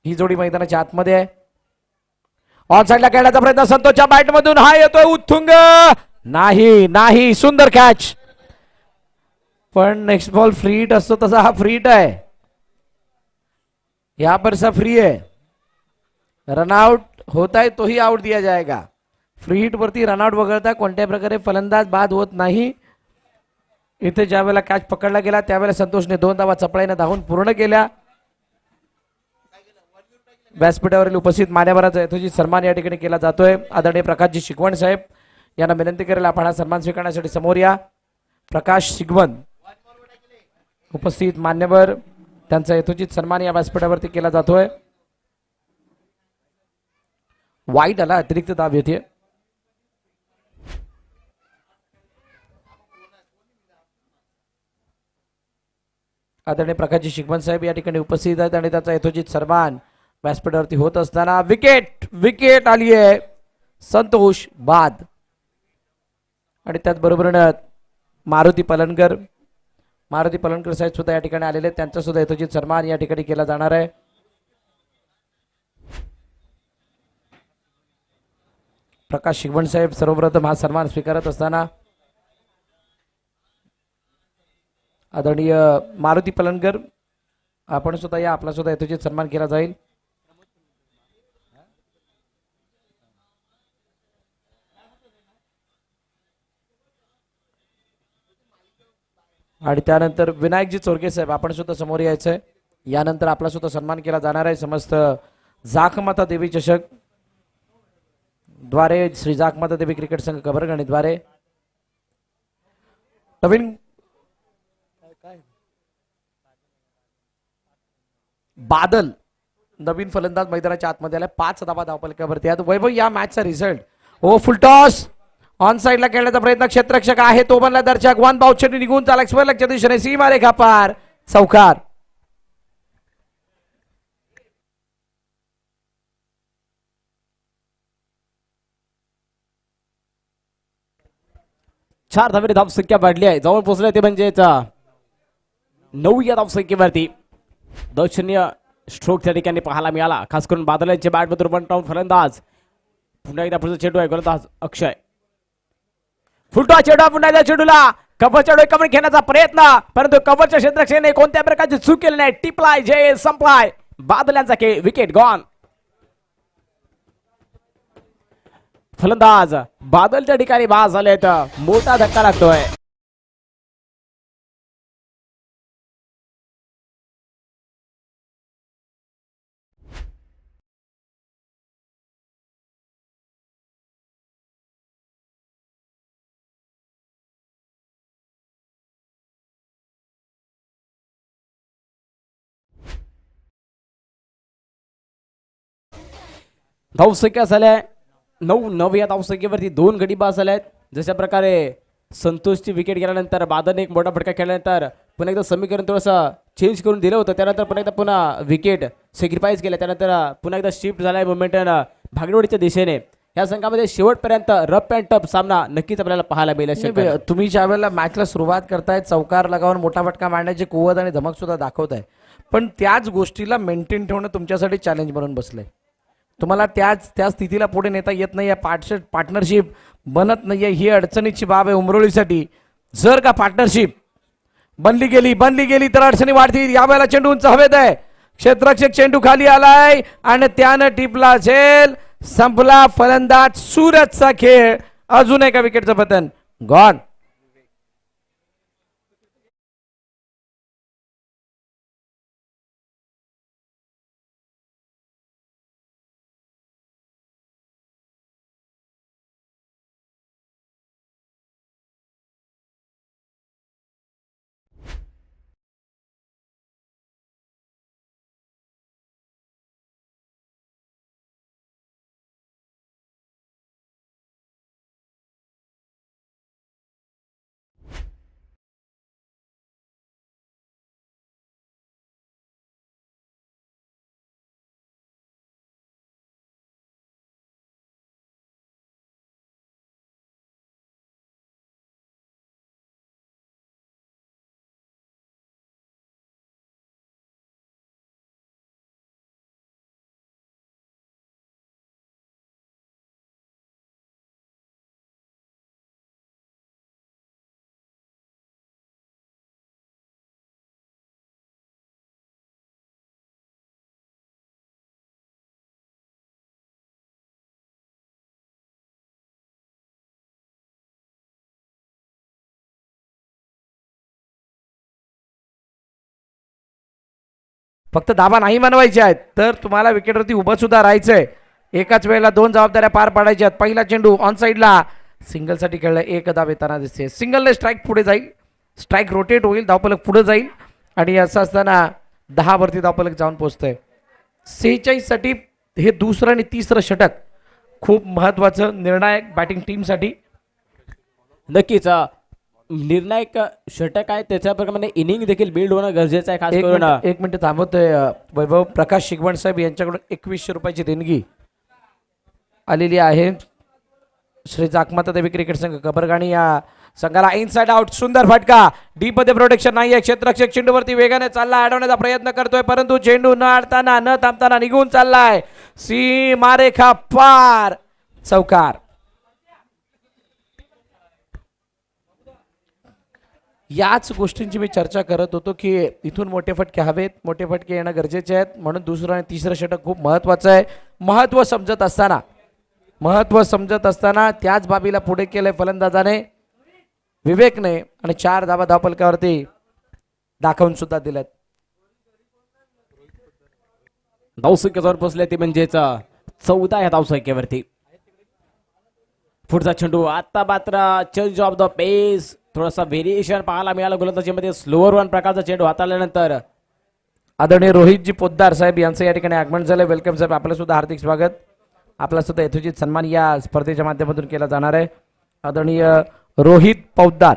ही जोडी मैदानाच्या आतमध्ये आहे. ऑन साईडला खेळण्याचा प्रयत्न संतोषच्या बॅटमधून हा येतोय उत्तुंग. नाही सुंदर कॅच. पण नेक्स्ट बॉल फ्री हिट असतो तसा हा फ्री हिट आहे. यहां पर सा फ्री है. रनआउट होता है तो ही आउट दिया जाएगा. फ्री हिट वरती रनआउट वगळता कोणत्या प्रकारे फलंदाज बाद होत नाही. इथे ज्या वेळेला कॅच पकडला गेला त्यावेळेला संतोषने 2 धावा चपळाईने धावून पूर्ण केल्या. व्यासपीठावरील उपस्थित मान्यवरांचा यथोचित सन्मान या ठिकाणी केला जातोय. आदरणीय प्रकाशजी शिकवण साहेब यांना विनंती करेल आपण हा सन्मान स्वीकारण्यासाठी समोर या. प्रकाश शिकवण उपस्थित मान्यवर त्यांचा यथोचित सन्मान या व्यासपीठावरती केला जातोय. वाईट आला. अतिरिक्त धाव येते. आदरणीय प्रकाशजी शिकवण साहेब या ठिकाणी उपस्थित आहेत आणि त्याचा यथोचित सन्मान व्यासपीठावरती होत असताना विकेट आली आहे. संतोष बाद. आणि त्याचबरोबर मारुती पलनकर साहेब सुद्धा या ठिकाणी आलेले आहेत. त्यांचा सुद्धा यथोचित सन्मान या ठिकाणी केला जाणार आहे. प्रकाश शिकवण साहेब सर्वप्रथम हा सन्मान स्वीकारत असताना आदरणीय मारुती पलनकर आपण सुद्धा या. आपला सुद्धा यथोचित सन्मान केला जाईल. आणि त्यानंतर विनायकजी चोरगे साहेब आपण सुद्धा समोर यायचंय. यानंतर आपला सुद्धा सन्मान केला जाणार आहे. समस्त जाखमाता देवी चषक द्वारे श्री जाखमाता देवी क्रिकेट संघ कबरगणी द्वारे नवीन बादल नवीन फलंदाज मैदानाच्या आतमध्ये आला. 5 धावा धावफलकावरती आहेत. वैभव या मॅचचा रिझल्ट ओ फुलटॉस ऑन साइडला खेळण्याचा प्रयत्न क्षेत्ररक्षक आहे तो बनला दर्शक. वन बाउचेंडू निघून चाला एक्सपरलच्या दिशेने सीमारेखा पार चौकार. चार धावेने धावसंख्या वाढली आहे. जाऊन पोहोचले ते म्हणजेच 9 या धावसंख्येवरती. दर्शनीय स्ट्रोक त्या ठिकाणी पाहायला मिळाला. खास करून बादलांचे बॅटमधून वन डाऊन फलंदाज. पुन्हा एकदा पुढचा चेंडू आहे गोलंदाज अक्षय. फुलटॉ चेंडू पुन्हा एकदा चेंडूला कव्हर चेंडू कव्हर घेण्याचा प्रयत्न परंतु कव्हरच्या क्षेत्ररक्षकाने कोणत्या प्रकारची चूक केली नाही. टिपलाय जय संपलाय. बादल्यांचा खेळ विकेट गॉन. फलंदाज बादलच्या ठिकाणी बाद झालेत. मोठा धक्का लागतोय. धावसंख्या झाल्या 9 या धावसंख्येवरती 2 गडी बाद झाल्या आहेत. जशा प्रकारे संतोषची विकेट गेल्यानंतर बादलने एक मोठा फटका खेळल्यानंतर पुन्हा एकदा समीकरण थोडंसं चेंज करून दिलं होतं. त्यानंतर पुन्हा विकेट सॅक्रिफाईस केल्या. त्यानंतर पुन्हा एकदा शिफ्ट झालाय मोमेंटन भागडवाडीच्या दिशेने. या संघामध्ये शेवटपर्यंत रफ अँड टफ सामना नक्कीच आपल्याला पाहायला मिळेल. तुम्ही ज्या वेळेला मॅचला सुरुवात करताय चौकार लगावून मोठा फटका मारण्याची कुवत आणि धमक सुद्धा दाखवताय पण त्याच गोष्टीला मेंटेन ठेवणं तुमच्यासाठी चॅलेंज बनून बसलंय. तुम्हाला त्या स्थितीला पुढे नेता येत नाहीये. पार्टनरशिप बनत नाहीये. ही अडचणीची बाब आहे उमरोळीसाठी. जर का पार्टनरशिप बनली गेली तर अडचणी वाढतील. यावेळेला चेंडू उंच हवेत आहे. क्षेत्ररक्षक चेंडू खाली आलाय आणि त्यानं टिपला झेल. संपला फलंदाज सूरजचा खेळ. अजून एका विकेटचं पतन गॉन. फक्त धावा नाही बनवायचे आहेत तर तुम्हाला विकेटवरती उभं सुद्धा राहायचंय. एकाच वेळेला 2 जबाबदाऱ्या पार पाडायच्या आहेत. पहिला चेंडू ऑन साइडला सिंगलसाठी खेळला. 1 धाव येताना दिसते. सिंगलने स्ट्राईक पुढे जाईल. स्ट्राईक रोटेट होईल. धावफलक पुढे जाईल आणि असं असताना 10 वरती धावफलक जाऊन पोहोचतंय. 46 साठी हे दुसरं आणि तिसरं षटक खूप महत्वाचं निर्णायक बॅटिंग टीमसाठी. नक्कीच निर्णायक षटक आहे. त्याच्याप्रमाणे इनिंग देखील बिल्ड होणं गरजेचं आहे. खास करून 1 मिनिट थांबवतोय. वैभव प्रकाश शिगवण साहेब यांच्याकडून 2100 रुपयाची देणगी आलेली आहे. श्री जाखमाता देवी क्रिकेट संघ कबरगाणी या संघाला इनसाइड आउट. सुंदर फटका. डीप मध्ये प्रोटेक्शन नाहीये. क्षेत्ररक्षक चेंडूवरती वेगाने चालला अडवण्याचा प्रयत्न करतोय परंतु चेंडू न अडताना न थांबताना निघून चाललाय. सीमारेखा पार चौकार. याच गोष्टींची मी चर्चा करत होतो की इथून मोठे फटके हवेत. मोठे फटके येणं गरजेचे आहेत. म्हणून दुसरं आणि तिसरं षटक खूप महत्वाचं आहे. महत्व समजत असताना त्याच बाबीला पुढे केलंय फलंदाजाने विवेकने आणि 4 धावा धावफलकावरती दाखवून सुद्धा दिल्यात. धावसंख्येवर पोहोचले ते म्हणजेच 14 या धावसंख्येवरती. पुढचा चेंडू आता मात्र चेंज ऑफ द पेस, थोडासा व्हेरिएशन पाहायला मिळालं गोलंदाजीमध्ये. स्लोअर वन प्रकारचा चेंडू हाताळल्यानंतर आदरणीय रोहितजी पोद्दार साहेब यांचं या ठिकाणी आगमन झालं. वेलकम साहेब, आपलं सुद्धा हार्दिक स्वागत. आपला सुद्धा यथोचित सन्मान या स्पर्धेच्या माध्यमातून केला जाणार आहे. आदरणीय रोहित पोद्दार.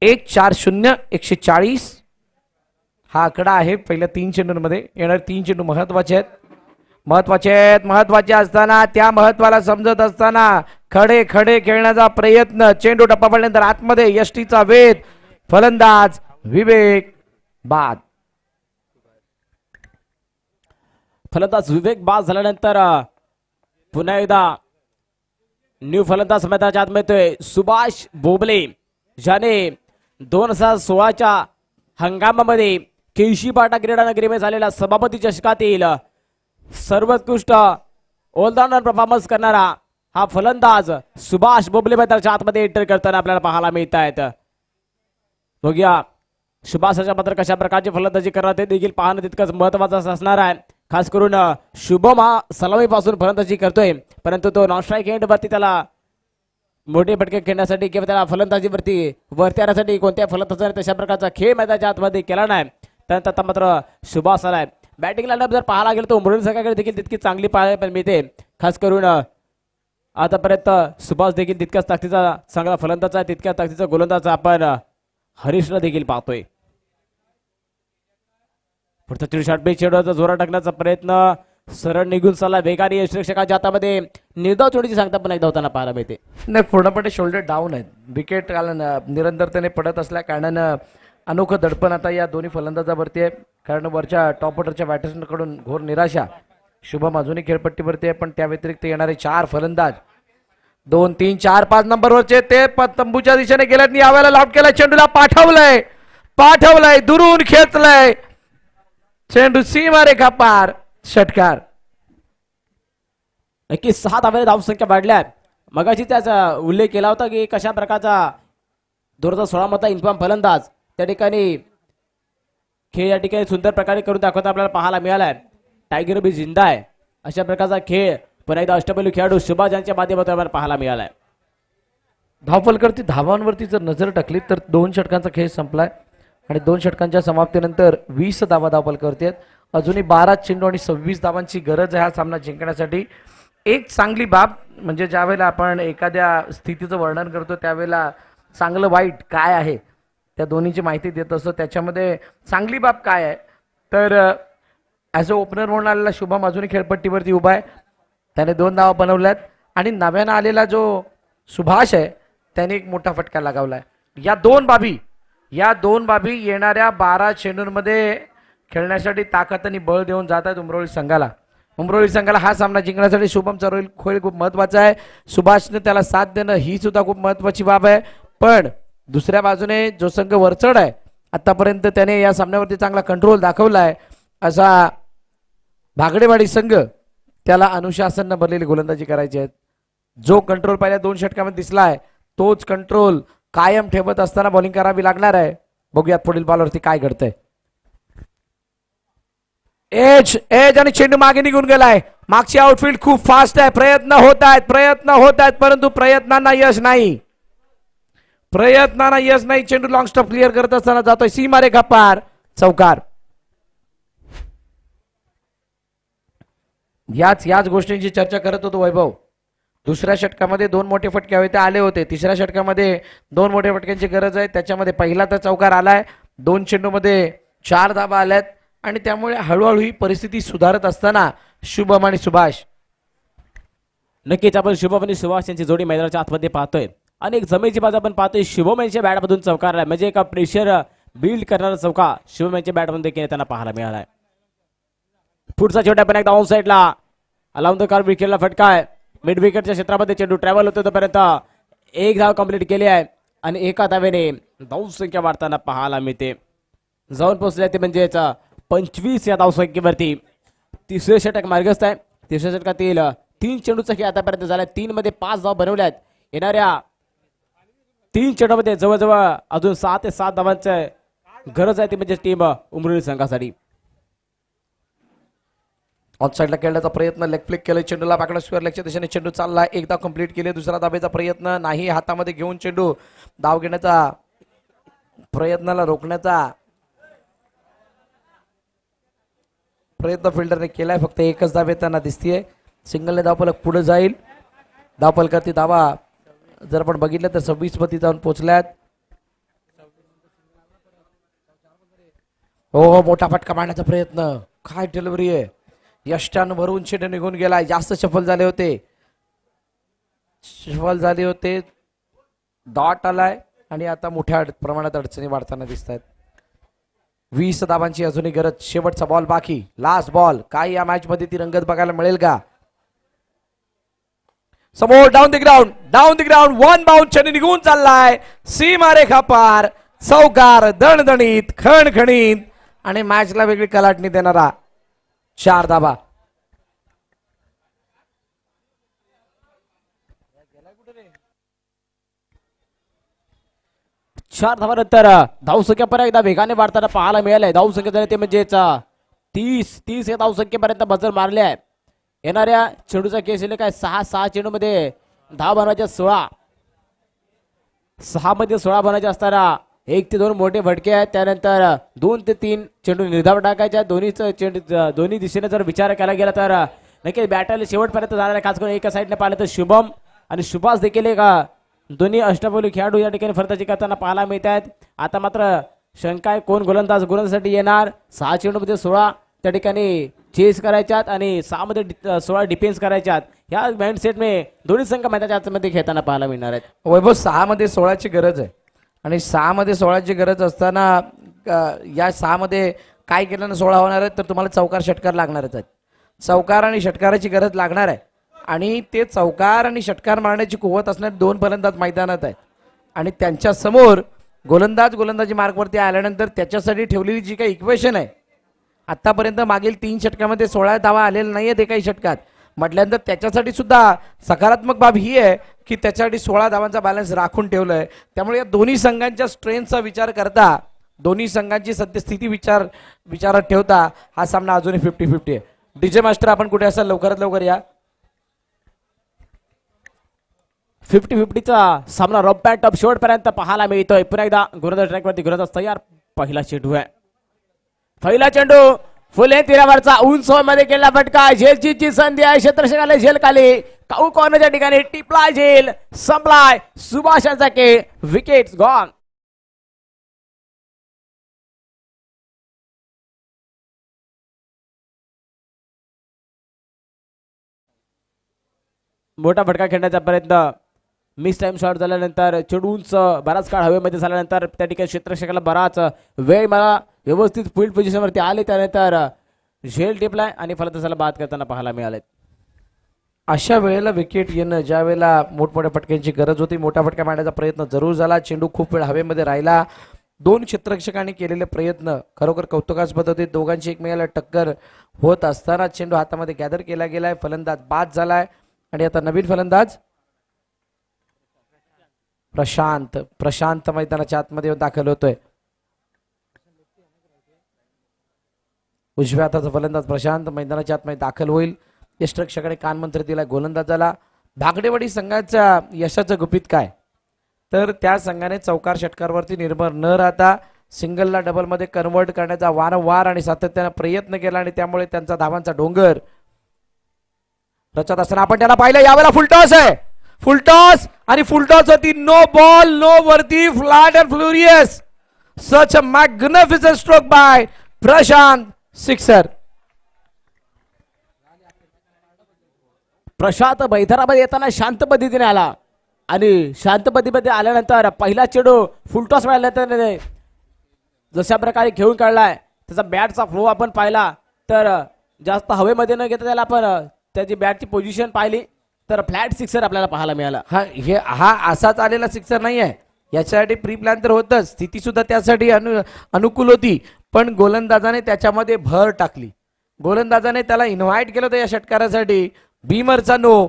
1-4-0-140 हा आकडा आहे पहिल्या 3 चेंडूंमध्ये. येणारे 3 चेंडू महत्वाचे आहेत. महत्वाचे असताना त्या महत्वाला समजत असताना खडे खेळण्याचा प्रयत्न. चेंडू टप्पा पडल्यानंतर आतमध्ये यष्टीचा वेध. फलंदाज विवेक बाद. फलंदाज विवेक बाद झाल्यानंतर पुन्हा एकदा न्यू फलंदाज मैदानाच्या आत मिळतोय सुभाष बोबले, ज्याने 2016च्या हंगामामध्ये केशी पाटा क्रीडा नगरीमध्ये झालेल्या सभापती चषकातील सर्वोत्कृष्ट ऑलराऊंडर परफॉर्मन्स करणारा हा फलंदाज सुभाष बोबले मैदानाच्या आतमध्ये एंटर करताना आपल्याला पाहायला मिळत आहेत. बघूया सुभाषाच्या मात्र कशा प्रकारची फलंदाजी करणार ते देखील पाहणं तितकंच महत्वाचं असणार आहे. खास करून शुभम हा सलामीपासून फलंदाजी करतोय, परंतु तो नॉन स्ट्राईक एंडवरती त्याला मोठे फटके खेळण्यासाठी किंवा त्याला फलंदाजीवरती वरती आणण्यासाठी कोणत्या फलंदाजाने तशा प्रकारचा खेळ मैदानाच्या आतमध्ये केला नाही. त्यानंतर आता मात्र सुभाष आलाय. बॅटिंग लाईनअप जर पाहायला गेलं तर उमरून संघाकडे देखील तितकी चांगली पाहायला मिळते. खास करून आतापर्यंत सुभाष देखील तितक्याच ताकदीचा चांगला फलंदाज आहे, तितक्या ताकदीचा गोलंदाज आपण हरीशला देखील पाहतोय. पुढचा चेंडू शॉर्ट पिच चेंडूचा जोरात टाकण्याचा प्रयत्न सरळ निघून चालला. वेगाने यष्टीरक्षकाच्या हातामध्ये निर्धाव चोडीची सांगता पण एकदा होताना पाहायला मिळते. नाही, पूर्णपणे शोल्डर डाऊन आहेत. विकेट निरंतरतेने पडत असल्या कारणानं अनोखं दडपण आता या दोन्ही फलंदाजावरती आहे. कारण वरच्या टॉप ऑर्डरच्या बॅटर्सकडून घोर निराशा. शुभम अजूनही खेळपट्टीवरती आहे, पण त्या व्यतिरिक्त येणारे 4 फलंदाज 2, 3, 4, 5 नंबरवरचे ते तंबूच्या दिशेने गेल्यात. यावेळेला लॉट केला, चेंडूला पाठवलंय दुरून खेचलंय. चेंडू सीमा रेखा पार, षटकार. नक्की 6 धावांनी धावसंख्या वाढल्या. मगाशी त्याचा उल्लेख केला होता की कशा प्रकारचा 2016 मधला इन्फॉर्म फलंदाज त्या ठिकाणी खेळ या ठिकाणी सुंदर प्रकारे करून दाखवता आपल्याला पाहायला मिळालाय. टायगर बी जिंदा आहे अशा प्रकारचा खेळ पुन्हा एकदा अष्टपैलू खेळाडू सुभाष यांच्या माध्यमातून आपल्याला पाहायला मिळालाय. धावफलकावरती धावांवरती जर नजर टाकली तर 2 षटकांचा खेळ संपलाय आणि 2 षटकांच्या समाप्तीनंतर 20 धावा धावफलकावरती आहेत. अजूनही 12 चेंडू आणि 26 धावांची गरज आहे हा सामना जिंकण्यासाठी. एक चांगली बाब म्हणजे ज्यावेळेला आपण एखाद्या स्थितीचं वर्णन करतो त्यावेळेला चांगलं वाईट काय आहे त्या दोन्हीची माहिती देत असतो. त्याच्यामध्ये चांगली बाब काय आहे तर ॲज अ ओपनर म्हणून आलेला शुभम अजूनही खेळपट्टीवरती उभा आहे. त्याने 2 धावा बनवल्यात आणि नव्यानं आलेला जो सुभाष आहे त्याने एक मोठा फटका लगावलाय. या दोन बाबी येणाऱ्या 12 चेंडूंमध्ये खेळण्यासाठी ताकद आणि बळ देऊन जात आहेत उमरोळी संघाला. हा सामना जिंकण्यासाठी शुभमचा खेळ खूप महत्वाचा आहे. सुभाषने त्याला साथ देणं ही सुद्धा खूप महत्वाची बाब आहे. पण दुसऱ्या बाजूने जो संघ वरचढ आहे आतापर्यंत त्याने या सामन्यावरती चांगला कंट्रोल दाखवलाय असा भागडेवाडी संघ, त्याला अनुशासन भरलेली गोलंदाजी करायची आहे. जो कंट्रोल पहिल्या 2 षटकामध्ये दिसलाय तोच कंट्रोल कायम ठेवत असताना बॉलिंग करावी लागणार आहे. बघूयात पुढील बॉलवरती काय घडतंय. एज आणि चेंडू मागे निघून गेलाय. मागची आउटफील्ड खूप फास्ट आहे. प्रयत्न होत आहेत परंतु प्रयत्नांना यश नाही. चेंडू लॉंग स्टॉप क्लिअर करत असताना जातोय सीमारेखा पार, चौकार. याच गोष्टींची चर्चा करत होतो वैभव. दुसऱ्या षटकामध्ये 2 मोठे फटके हवे ते आले होते. तिसऱ्या षटकामध्ये 2 मोठे फटक्यांची गरज आहे. त्याच्यामध्ये पहिला तर चौकार आलाय. 2 चेंडूमध्ये 4 धाबा आल्यात आणि त्यामुळे हळूहळू ही परिस्थिती सुधारत असताना शुभम आणि सुभाष. नक्कीच आपण शुभम आणि सुभाष यांची जोडी मैदानाच्या आतमध्ये पाहतोय आणि एक जमेची बाजू आपण पाहतोय. शुभम यांच्या बॅटमधून चौकार आलाय, म्हणजे एका प्रेशर बिल्ड करणारा चौका शुभम यांच्या बॅटमधून देखील त्यांना पाहायला मिळालाय. पुढचा छोट्या पण एकदा ऑन साईडला अलाउन द कार विकेटला फटका आहे. मिड विकेटच्या क्षेत्रामध्ये चेंडू ट्रॅव्हल होतो तोपर्यंत 1 धाव कंप्लीट केली आहे आणि एका धावेने धावसंख्या वाढताना पाहायला मिळते. जाऊन पोहोचले ते म्हणजेच 25 या धावसंख्येवरती. तिसरे षटक मार्गस्थ आहे. तिसऱ्या षटकातील 3 चेंडूचा खेळ आतापर्यंत झाला. 3 मध्ये 5 धाव बनवल्यात. येणाऱ्या 3 चेंडूमध्ये जवळजवळ अजून 6 ते 7 धावांची गरज आहे ती म्हणजे टीम उमरोळी संघासाठी. ऑन साईडला खेळण्याचा प्रयत्न, लेग फ्लिक केलं, चेंडूला बॅकवर्ड स्क्वेअर लेगच्या दिशेने चेंडू चालला, एकदा कंप्लीट केले, दुसरा धाबेचा प्रयत्न नाही, हातामध्ये घेऊन चेंडू धाव घेण्याचा प्रयत्नाला रोखण्याचा प्रयत्न फिल्डरने केलाय, फक्त एकच धाव येताना दिसतीये. सिंगलने धावफलक पुढे जाईल. धावफलकातील धावा जर आपण बघितलं तर 26 मध्ये जाऊन पोहोचल्यात. हो, मोठा फटका मारण्याचा प्रयत्न, काय डिलिव्हरी आहे, यष्टान भरून चेंडू निघून गेलाय. जास्त सफल झाले होते, डॉट आलाय आणि आता मोठ्या प्रमाणात अडचणी वाढताना दिसत आहेत. 20 धावांची अजूनही गरज. शेवटचा बॉल बाकी, लास्ट बॉल. काय या मॅच मध्ये ती रंगत बघायला मिळेल का? समोर down the ground one bound चेंडू निघून चाललाय सीमा रेखा पार. चौकार, दणदणीत, खणखणीत आणि मॅचला वेगळी कलाटणी देणारा 4 धावा. चार धावानंतर धावसंख्या परत एकदा वेगाने वाढताना पाहायला मिळालंय. धावसंख्या ते म्हणजेच 30 या धावसंख्येपर्यंत बजर मारले आहे. येणाऱ्या चेंडूचा केस काय 6 चेंडू मध्ये धाव बनवायच्या 6 मध्ये 16 बनायचे असताना 1 ते 2 मोठे फटके आहेत. त्यानंतर 2 ते 3 चेंडू निर्धाव टाकायच्या. दोन्ही दिशेने जर विचार केला गेला तर नक्कीच बॅटल शेवटपर्यंत जाणार आहे. खास करून एका साईडने पाहिलं तर शुभम आणि सुभाष देखील एक दोन्ही अष्टपैलू खेळाडू या ठिकाणी फलंदाजी करताना पाहायला मिळत आहेत. आता मात्र शंका आहे कोण गोलंदाजीसाठी येणार. 6 चेंडूमध्ये 16 त्या ठिकाणी चेस करायच्यात आणि 6 मध्ये 16 डिफेन्स करायच्यात. ह्या माइंडसेटने दोन्ही संघ मैदानाच्या आतमध्ये खेळताना पाहायला मिळणार आहेत. वैभव 6 मध्ये 16ची गरज आहे आणि 6 मध्ये 16ची गरज असताना या 6 मध्ये काय केल्यानं 16 होणार आहेत तर तुम्हाला चौकार षटकार लागणारच आहेत. चौकार आणि षटकाराची गरज लागणार आहे आणि ते चौकार आणि षटकार मारण्याची कुवत असणारे 2 फलंदाज मैदानात आहेत आणि त्यांच्या समोर गोलंदाजी मार्गवरती आल्यानंतर त्याच्यासाठी ठेवलेली जी काही इक्वेशन आहे आतापर्यंत मागील 3 षटकामध्ये 16 धावा आलेल्या नाही आहेत एकाही षटकात म्हटल्यानंतर त्याच्यासाठी सुद्धा सकारात्मक बाब ही आहे की त्याच्यासाठी 16 धावांचा बॅलन्स राखून ठेवलाय. त्यामुळे या दोन्ही संघांच्या स्ट्रेंथचा विचार करता दोन्ही संघांची सद्यस्थिती विचारात ठेवता हा सामना अजूनही 50-50 आहे. डीजे मास्टर आपण कुठे असाल लवकरात लवकर या. 50-50चा सामना रफ अँड टफ शेवटपर्यंत पाहायला मिळतोय. पुन्हा एकदा गोलंदाज ट्रॅकवरती गोलंदाज तयार. पहिला चेंडू आहे. पहिला चेंडू फुले तीरावरचा उंच मध्ये केला फटका. झेलची संधी आहे. क्षेत्ररक्षकाला झेल खाली काऊ कॉर्नरच्या ठिकाणी टिपलाय झेल संपलाय. सुभाषांचा के विकेट गॉन. मोठा फटका खेळण्याचा प्रयत्न मिस टाइम शॉट झाल्यानंतर चेंडू उंच बराच काळ हवेमध्ये झाल्यानंतर त्या ठिकाणी क्षेत्ररक्षकाला बराच वेळ मला व्यवस्थित फील्ड पोझिशनवरती आले त्यानंतर झेल टिपलाय आणि फलंदाजाला बाद करताना पाहायला मिळाले. अशा वेळेला विकेट येणं ज्या वेळेला मोठमोठ्या फटक्यांची गरज होती मोठा फटका मारण्याचा प्रयत्न जरूर झाला. चेंडू खूप वेळ हवेमध्ये राहिला. 2 क्षेत्ररक्षकांनी केलेले प्रयत्न खरोखर कौतुकास्पद होते. दोघांची एकमेकाला टक्कर होत असताना चेंडू हातामध्ये गॅदर केला गेलाय. फलंदाज बाद झालाय आणि आता नवीन फलंदाज प्रशांत मैदानाच्या आतमध्ये दाखल होतोय. उजव्या हाताचा फलंदाज प्रशांत मैदानाच्या आतमध्ये दाखल होईल. यष्टरक्षकाने कानमंत्र दिला गोलंदाजाला. भागडेवाडी संघाच्या यशाचं गुपित काय तर त्या संघाने चौकार षटकारवरती निर्भर न राहता सिंगलला डबलमध्ये कन्वर्ट करण्याचा वारंवार आणि सातत्याने प्रयत्न केला आणि त्यामुळे त्यांचा धावांचा डोंगर रचत असताना आपण त्याला पाहिलं. यावेळेला फुलटॉस आहे. फुलटॉस आणि फुलटॉस वरती नो बॉल नो वरती flat and furious such a magnificent stroke by Prashant. Sixer. Prashant मैदानामध्ये येताना शांत पद्धतीने आला आणि शांत पद्धतीमध्ये आल्यानंतर पहिला चेंडू फुलटॉस मिळाल्यानंतर जशा प्रकारे खेळून काढलाय त्याचा बॅटचा फ्लो आपण पाहिला तर जास्त हवेमध्ये न घेता त्याला आपण त्याची बॅटची पोझिशन पाहिली तर फ्लॅट सिक्सर आपल्याला पाहायला मिळाला. हा असाच आलेला सिक्सर नाही आहे. याच्यासाठी प्री प्लॅन तर होतच. स्थिती सुद्धा त्यासाठी अनुकूल होती पण गोलंदाजाने त्याच्यामध्ये भर टाकली. गोलंदाजाने त्याला इन्व्हाइट केलं होतं या षटकारासाठी. बीमरचा नो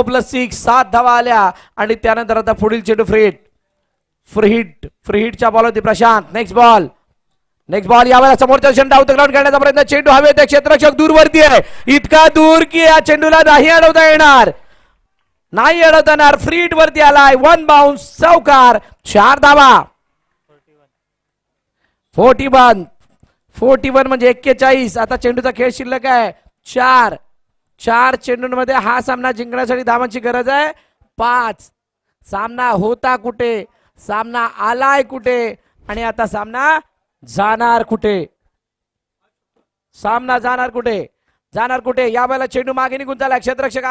+6 7 धावा आल्या आणि त्यानंतर आता पुढील चेंडू फ्री हिटच्या बॉल होती Prashant. Next ball next ball यावेळेला समोरच्या चेंडू आउट ग्राउंड करण्याचा प्रयत्न. चेंडू हवेत आहे, क्षेत्ररक्षक दूरवरती आहे, इतका दूर की या चेंडूला नाही अडवता येणार, नाही अडवता येणार. फ्री हिट वरती आलाय, वन बाउन्स, चौकार, 4 धावा. 41 म्हणजे 41. आता चेंडूचा खेळ शिल्लक आहे 4 चेंडूंमध्ये हा सामना जिंकण्यासाठी धावांची गरज आहे 5. सामना होता कुठे, सामना आलाय कुठे आणि आता सामना जाणार कुठे, सामना जाणार कुठे. यावेळेला चेंडू मागे निघून चालला, क्षेत्ररक्षक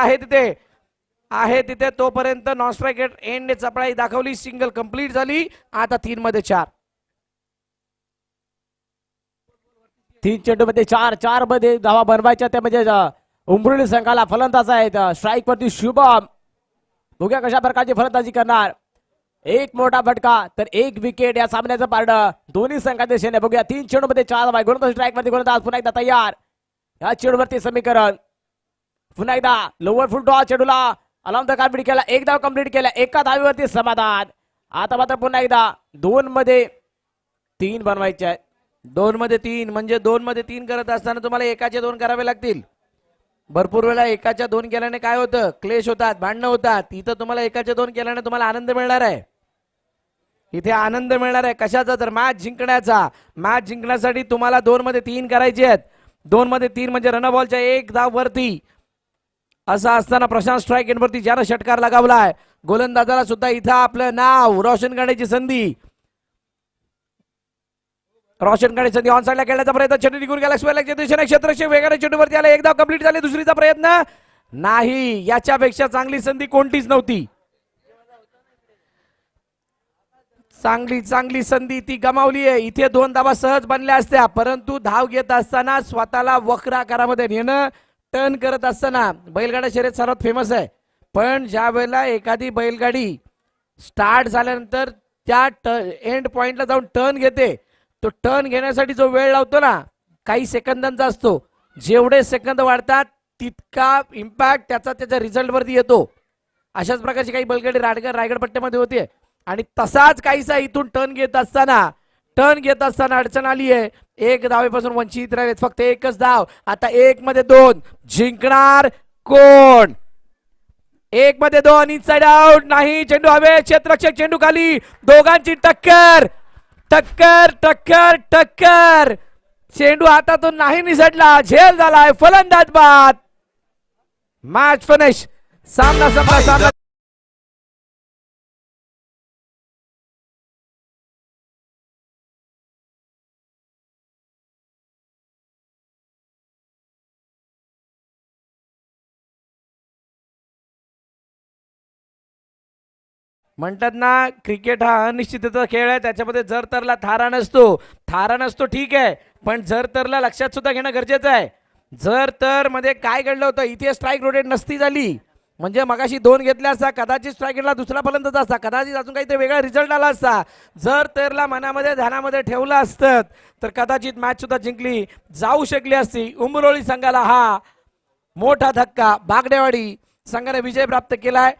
आहे तिथे तोपर्यंत नॉन स्ट्राईक एंडने चपळाई दाखवली, सिंगल कंप्लीट झाली. आता 3 मध्ये 4. 3 चेंडूमध्ये 4 मध्ये धावा बनवायच्या. त्या म्हणजे उमरुली संघाला फलंदाज आहेत स्ट्राईक वरती शुभम. बघूया कशा प्रकारची फलंदाजी करणार. एक मोठा फटका तर 1 विकेट या सामन्याचं पारडं दोन्ही संघाच्या दिशेने. बघूया 3 चेंडूमध्ये 4 धावा. गोलंदाज स्ट्राईक वरती, गोलंदाज पुन्हा एकदा तयार. या चेंडूवरती समीकरण पुन्हा एकदा लोअर फुल टॉस चेंडूला अलाउन द कंप्लीट केला, 1 धाव कंप्लीट केला, एका धावेवरती समाधान. आता मात्र पुन्हा एकदा 2 मध्ये 3 बनवायचे आहे. 2 मध्ये 3 म्हणजे 2 मध्ये 3 करत असताना तुम्हाला एकाचे 2 करावे लागतील. भरपूर वेळा एकाच्या 2 केल्याने काय होतं, क्लेश होतात, भांडणं होतात. इथं तुम्हाला एकाचे 2 केल्याने तुम्हाला आनंद मिळणार आहे. इथे आनंद मिळणार आहे कशाचा, तर मॅच जिंकण्याचा. मॅच जिंकण्यासाठी तुम्हाला 2 मध्ये 3 करायचे आहेत. 2 मध्ये 3 म्हणजे रनबॉलच्या 1 धाव वरती. असं असताना प्रशांत स्ट्राईक एंडवरती ज्यानं षटकार लगावलाय, गोलंदाजाला सुद्धा इथं आपलं नाव रोशन करण्याची संधी. रोशन करण्याची संधी. ऑन साईडला खेळण्याचा प्रयत्न, चेंडू निघून गेला स्क्वेअरच्या दिशेने, क्षेत्ररक्षक वेगाने चेंडूवरती आला, 1 धाव कंप्लीट झाली. दुसरीचा प्रयत्न नाही, याच्यापेक्षा चांगली संधी कोणतीच नव्हती. चांगली संधी ती गमावली आहे. इथे 2 धावा सहज बनल्या असत्या, परंतु धाव घेत असताना स्वतःला वक्र आकारामध्ये नेणं, टर्न करत असताना. बैलगाडा शर्यत सर्वात फेमस आहे, पण ज्या वेळेला एखादी बैलगाडी स्टार्ट झाल्यानंतर त्या एंड पॉइंटला जाऊन टर्न घेते, तो टर्न घेण्यासाठी जो वेळ लावतो ना, काही सेकंदांचा असतो. जेवढे सेकंद वाढतात तितका इम्पॅक्ट त्याच्या रिझल्टवरती येतो. अशाच प्रकारची काही बैलगाडी रायगड पट्ट्यामध्ये होते आणि तसाच काहीसा इथून टर्न घेत असताना अडचण आली आहे. 1 धावेपासून वंचित राहिलेत, फक्त 1च धाव. आता 1 मध्ये 2 जिंकणार कोण? 1 मध्ये 2 इनसाइड आउट नाही, चेंडू हवे, क्षेत्ररक्षक चेंडू खाली, दोघांची टक्कर. चेंडू हातातून नाही निसटला, झेल झालाय, फलंदाज बाद. मॅच फिनिश, सामना संपला. म्हणतात ना, क्रिकेट हा अनिश्चिततेचा खेळ आहे. त्याच्यामध्ये जर तरला थारा नसतो ठीक आहे, पण जर तरला लक्षात सुद्धा घेणं गरजेचं आहे. जर तर मध्ये काय घडलं होतं, इथे स्ट्राईक रोटेट नसती झाली म्हणजे मगाशी 2 घेतल्या असता, कदाचित स्ट्राईक रेटला दुसरा फलंदाज असता, कदाचित अजून काहीतरी वेगळा रिझल्ट आला असता. जर तरला मनामध्ये ध्यानामध्ये ठेवलं असतं तर कदाचित मॅच सुद्धा जिंकली जाऊ शकली असती. उंबरोळी संघाला हा मोठा धक्का. बागडेवाडी संघाने विजय प्राप्त केलाय.